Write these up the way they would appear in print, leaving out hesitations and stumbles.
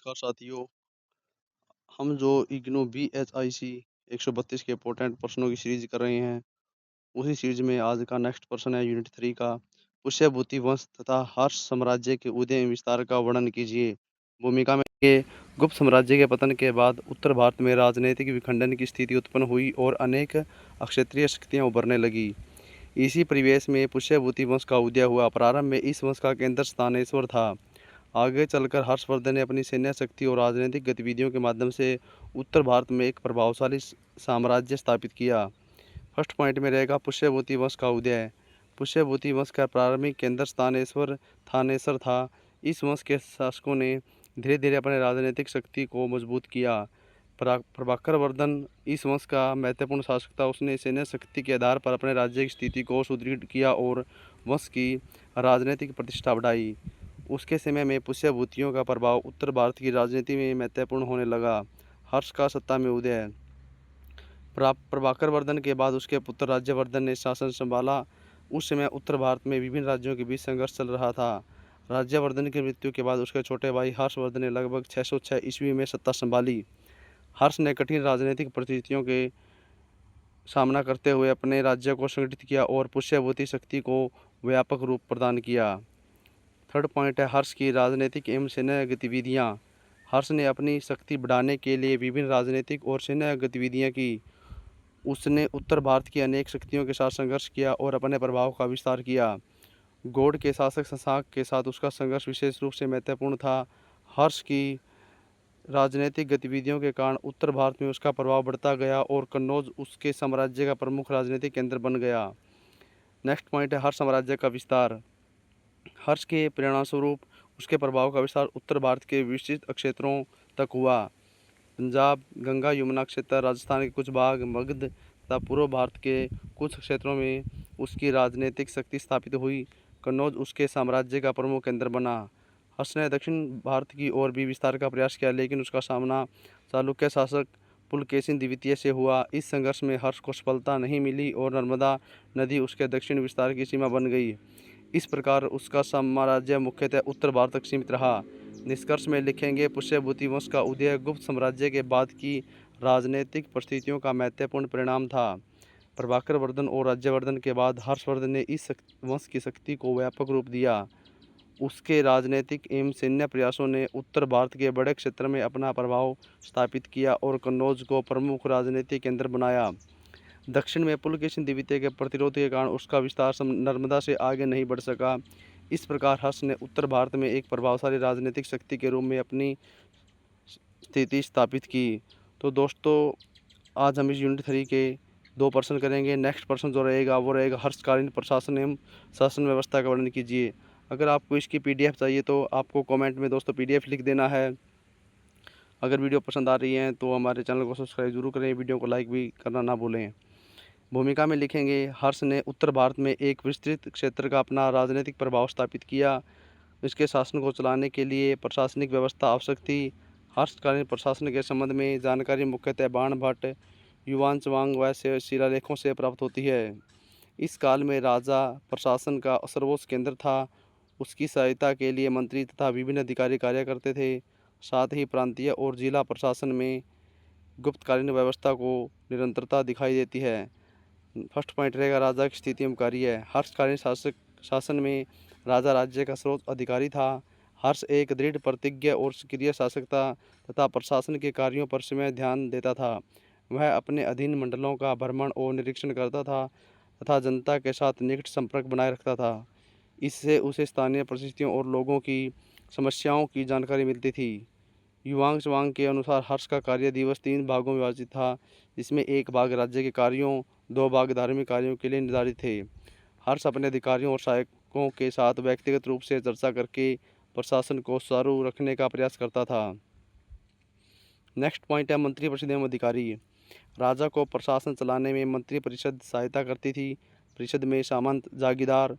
नमस्कार साथियों। हम जो इग्नू BHIC 132 के इम्पोर्टेंट प्रश्नों की सीरीज कर रहे हैं, उसी सीरीज में आज का नेक्स्ट प्रश्न है यूनिट 3 का। पुष्यभूति वंश तथा हर्ष साम्राज्य के उदय एवं विस्तार का वर्णन कीजिए। भूमिका में के गुप्त साम्राज्य के पतन के बाद उत्तर भारत में राजनीतिक विखंडन की स्थिति उत्पन्न हुई और अनेक अक्षत्रिय शक्तियाँ उभरने लगी। इसी परिवेश में पुष्यभूति वंश का उदय हुआ। प्रारंभ में इस वंश का केंद्र स्थानेश्वर था। आगे चलकर हर्षवर्धन ने अपनी सैन्य शक्ति और राजनीतिक गतिविधियों के माध्यम से उत्तर भारत में एक प्रभावशाली साम्राज्य स्थापित किया। फर्स्ट पॉइंट में रहेगा पुष्यभूति वंश का उदय। पुष्यभूति वंश का प्रारंभिक केंद्र थानेसर था। इस वंश के शासकों ने धीरे धीरे अपने राजनीतिक शक्ति को मजबूत किया। प्रभाकर वर्धन इस वंश का महत्वपूर्ण शासक था। उसने सैन्य शक्ति के आधार पर अपने राज्य की स्थिति को सुदृढ़ किया और वंश की राजनीतिक प्रतिष्ठा बढ़ाई। उसके समय में पुष्यभूतियों का प्रभाव उत्तर भारत की राजनीति में महत्वपूर्ण होने लगा। हर्ष का सत्ता में उदय। प्रभाकर वर्धन के बाद उसके पुत्र राज्यवर्धन ने शासन संभाला। उस समय उत्तर भारत में विभिन्न राज्यों के बीच संघर्ष चल रहा था। राज्यवर्धन की मृत्यु के बाद उसके छोटे भाई हर्षवर्धन ने लगभग 606 ईस्वी में सत्ता संभाली। हर्ष ने कठिन राजनीतिक परिस्थितियों के सामना करते हुए अपने राज्य को संगठित किया और पुष्यभूति शक्ति को व्यापक रूप प्रदान किया। थर्ड पॉइंट है हर्ष की राजनीतिक एवं सैन्य गतिविधियाँ। हर्ष ने अपनी शक्ति बढ़ाने के लिए विभिन्न राजनीतिक और सैन्य गतिविधियाँ की। उसने उत्तर भारत की अनेक शक्तियों के साथ संघर्ष किया और अपने प्रभाव का विस्तार किया। गौड़ के शासक शशांक के साथ उसका संघर्ष विशेष रूप से महत्वपूर्ण था। हर्ष की राजनीतिक गतिविधियों के कारण उत्तर भारत में उसका प्रभाव बढ़ता गया और कन्नौज उसके साम्राज्य का प्रमुख राजनीतिक केंद्र बन गया। नेक्स्ट पॉइंट है हर्ष साम्राज्य का विस्तार। हर्ष के परिणामस्वरूप उसके प्रभाव का विस्तार उत्तर भारत के विस्तृत क्षेत्रों तक हुआ। पंजाब, गंगा यमुना क्षेत्र, राजस्थान के कुछ भाग, मगध तथा पूर्व भारत के कुछ क्षेत्रों में उसकी राजनीतिक शक्ति स्थापित हुई। कन्नौज उसके साम्राज्य का प्रमुख केंद्र बना। हर्ष ने दक्षिण भारत की ओर भी विस्तार का प्रयास किया, लेकिन उसका सामना चालुक्य शासक पुलकेशिन द्वितीय से हुआ। इस संघर्ष में हर्ष को सफलता नहीं मिली और नर्मदा नदी उसके दक्षिण विस्तार की सीमा बन गई। इस प्रकार उसका साम्राज्य मुख्यतः उत्तर भारत तक सीमित रहा। निष्कर्ष में लिखेंगे पुष्यभूति वंश का उदय गुप्त साम्राज्य के बाद की राजनीतिक परिस्थितियों का महत्वपूर्ण परिणाम था। प्रभाकर वर्धन और राज्यवर्धन के बाद हर्षवर्धन ने इस वंश की शक्ति को व्यापक रूप दिया। उसके राजनीतिक एवं सैन्य प्रयासों ने उत्तर भारत के बड़े क्षेत्र में अपना प्रभाव स्थापित किया और कन्नौज को प्रमुख राजनीतिक केंद्र बनाया। दक्षिण में पुलकेशिन द्वितीय के प्रतिरोध के कारण उसका विस्तार नर्मदा से आगे नहीं बढ़ सका। इस प्रकार हर्ष ने उत्तर भारत में एक प्रभावशाली राजनीतिक शक्ति के रूप में अपनी स्थिति स्थापित की। तो दोस्तों, आज हम इस यूनिट 3 के 2 प्रश्न करेंगे। नेक्स्ट प्रश्न जो रहेगा वो रहेगा हर्षकालीन प्रशासन एवं शासन व्यवस्था का वर्णन कीजिए। अगर आपको इसकी PDF चाहिए तो आपको कमेंट में दोस्तों PDF लिख देना है। अगर वीडियो पसंद आ रही है तो हमारे चैनल को सब्सक्राइब जरूर करें, वीडियो को लाइक भी करना ना भूलें। भूमिका में लिखेंगे हर्ष ने उत्तर भारत में एक विस्तृत क्षेत्र का अपना राजनीतिक प्रभाव स्थापित किया। इसके शासन को चलाने के लिए प्रशासनिक व्यवस्था आवश्यक थी। हर्षकालीन प्रशासन के संबंध में जानकारी मुख्यतः बाणभट्ट, युवान चवांग व शिलालेखों से प्राप्त होती है। इस काल में राजा प्रशासन का सर्वोच्च केंद्र था। उसकी सहायता के लिए मंत्री तथा विभिन्न अधिकारी कार्य करते थे। साथ ही प्रांतीय और जिला प्रशासन में गुप्तकालीन व्यवस्था को निरंतरता दिखाई देती है। फर्स्ट पॉइंट रहेगा राजा की स्थिति एवं कार्य। हर्षकालीन शासन में राजा राज्य का सर्वोच्च अधिकारी था। हर्ष एक दृढ़ प्रतिज्ञ और सक्रिय शासक था तथा प्रशासन के कार्यों पर समय ध्यान देता था। वह अपने अधीन मंडलों का भ्रमण और निरीक्षण करता था तथा जनता के साथ निकट संपर्क बनाए रखता था। इससे उसे स्थानीय परिस्थितियों और लोगों की समस्याओं की जानकारी मिलती थी। युवांग चवांग के अनुसार हर्ष का कार्य दिवस 3 भागों में विभाजित था, जिसमें एक भाग राज्य के कार्यों, 2 भाग धार्मिक कार्यों के लिए निर्धारित थे। हर्ष अपने अधिकारियों और सहायकों के साथ व्यक्तिगत रूप से चर्चा करके प्रशासन को सुचारू रखने का प्रयास करता था। नेक्स्ट पॉइंट है मंत्री परिषद एवं अधिकारी। राजा को प्रशासन चलाने में मंत्री परिषद सहायता करती थी। परिषद में सामंत, जागीरदार,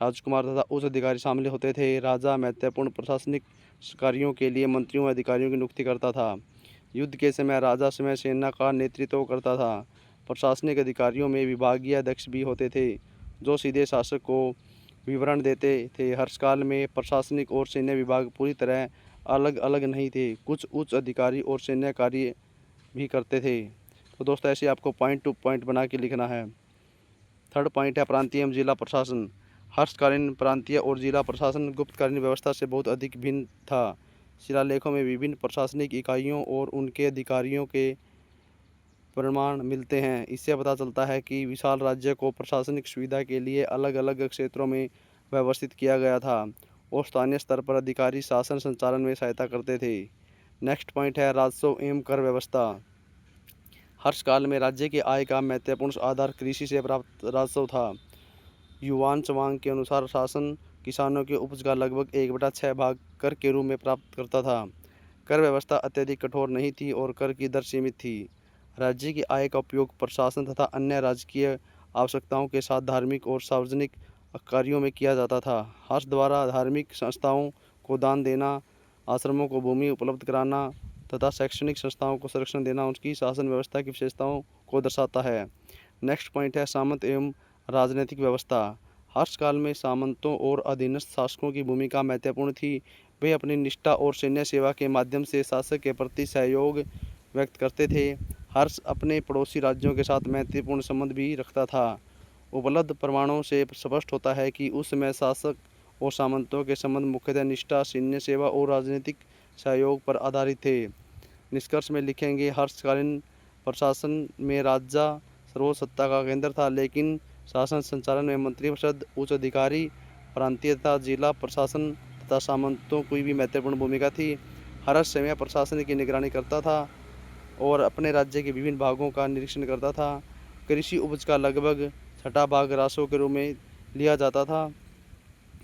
राजकुमार तथा उच्च अधिकारी शामिल होते थे। राजा महत्वपूर्ण प्रशासनिक कार्यों के लिए मंत्रियों व अधिकारियों की नियुक्ति करता था। युद्ध के समय राजा स्वयं सेना का नेतृत्व करता था। प्रशासनिक अधिकारियों में विभागीय अध्यक्ष भी होते थे, जो सीधे शासक को विवरण देते थे। हर्षकाल में प्रशासनिक और सैन्य विभाग पूरी तरह अलग अलग नहीं थे, कुछ उच्च अधिकारी और सैन्य कार्य भी करते थे। तो दोस्तों ऐसे आपको पॉइंट टू पॉइंट बना के लिखना है। थर्ड पॉइंट है प्रांतीय एवं जिला प्रशासन। हर्षकालीन प्रांतीय और जिला प्रशासन गुप्तकालीन व्यवस्था से बहुत अधिक भिन्न था। शिलालेखों में विभिन्न प्रशासनिक इकाइयों और उनके अधिकारियों के प्रमाण मिलते हैं। इससे पता चलता है कि विशाल राज्य को प्रशासनिक सुविधा के लिए अलग अलग क्षेत्रों में व्यवस्थित किया गया था और स्थानीय स्तर पर अधिकारी शासन संचालन में सहायता करते थे। नेक्स्ट पॉइंट है राजस्व एवं कर व्यवस्था। हर्ष काल में राज्य की आय का महत्वपूर्ण आधार कृषि से प्राप्त राजस्व था। युवान चवांग के अनुसार शासन किसानों के उपज का लगभग 1/6 भाग कर के रूप में प्राप्त करता था। कर व्यवस्था अत्यधिक कठोर नहीं थी और कर की दर सीमित थी। राज्य की आय का उपयोग प्रशासन तथा अन्य राजकीय आवश्यकताओं के साथ धार्मिक और सार्वजनिक कार्यों में किया जाता था। हर्ष द्वारा धार्मिक संस्थाओं को दान देना, आश्रमों को भूमि उपलब्ध कराना तथा शैक्षणिक संस्थाओं को संरक्षण देना उनकी शासन व्यवस्था की विशेषताओं को दर्शाता है। नेक्स्ट पॉइंट है सामंत एवं राजनीतिक व्यवस्था। हर्ष काल में सामंतों और अधीनस्थ शासकों की भूमिका महत्वपूर्ण थी। वे अपनी निष्ठा और सैन्य सेवा के माध्यम से शासक के प्रति सहयोग व्यक्त करते थे। हर्ष अपने पड़ोसी राज्यों के साथ महत्वपूर्ण संबंध भी रखता था। उपलब्ध प्रमाणों से स्पष्ट होता है कि उस समय शासक और सामंतों के संबंध मुख्यतः निष्ठा, सैन्य सेवा और राजनीतिक सहयोग पर आधारित थे। निष्कर्ष में लिखेंगे हर्षकालीन प्रशासन में राजा सर्वोच्च सत्ता का केंद्र था, लेकिन शासन संचालन में मंत्रिपरिषद, उच्च अधिकारी, प्रांतीय तथा जिला प्रशासन तथा सामंतों की भी महत्वपूर्ण भूमिका थी। हर्ष समय प्रशासन की निगरानी करता था और अपने राज्य के विभिन्न भागों का निरीक्षण करता था। कृषि उपज का लगभग 6वां भाग राजस्व के रूप में लिया जाता था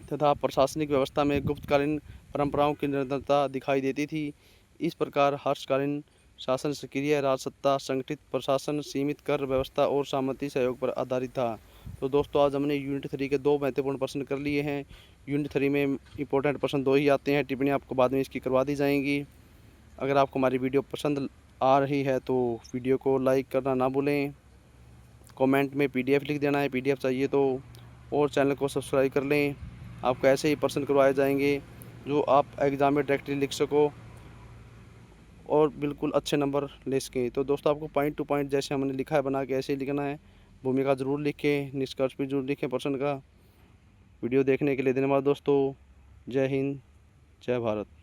तथा प्रशासनिक व्यवस्था में गुप्तकालीन परंपराओं की निरंतरता दिखाई देती थी। इस प्रकार हर्षकालीन शासन सक्रिय राजसत्ता, संगठित प्रशासन, सीमित कर व्यवस्था और सामंती सहयोग पर आधारित था। तो दोस्तों आज हमने यूनिट 3 के 2 महत्वपूर्ण प्रश्न कर लिए हैं। यूनिट 3 में इंपॉर्टेंट प्रश्न 2 ही आते हैं, टिप्पणी आपको बाद में इसकी करवा दी जाएंगी। अगर आपको हमारी वीडियो पसंद आ रही है तो वीडियो को लाइक करना ना भूलें। कमेंट में पीडीएफ लिख देना है, पीडीएफ चाहिए तो, और चैनल को सब्सक्राइब कर लें। आपको ऐसे ही प्रश्न करवाए जाएंगे जो आप एग्ज़ाम में डायरेक्टली लिख सको और बिल्कुल अच्छे नंबर ले सकें। तो दोस्तों आपको पॉइंट टू पॉइंट जैसे हमने लिखा है बना के ऐसे ही लिखना है। भूमिका ज़रूर लिखें, निष्कर्ष भी ज़रूर लिखें प्रश्न का। वीडियो देखने के लिए धन्यवाद दोस्तों। जय हिंद, जय भारत।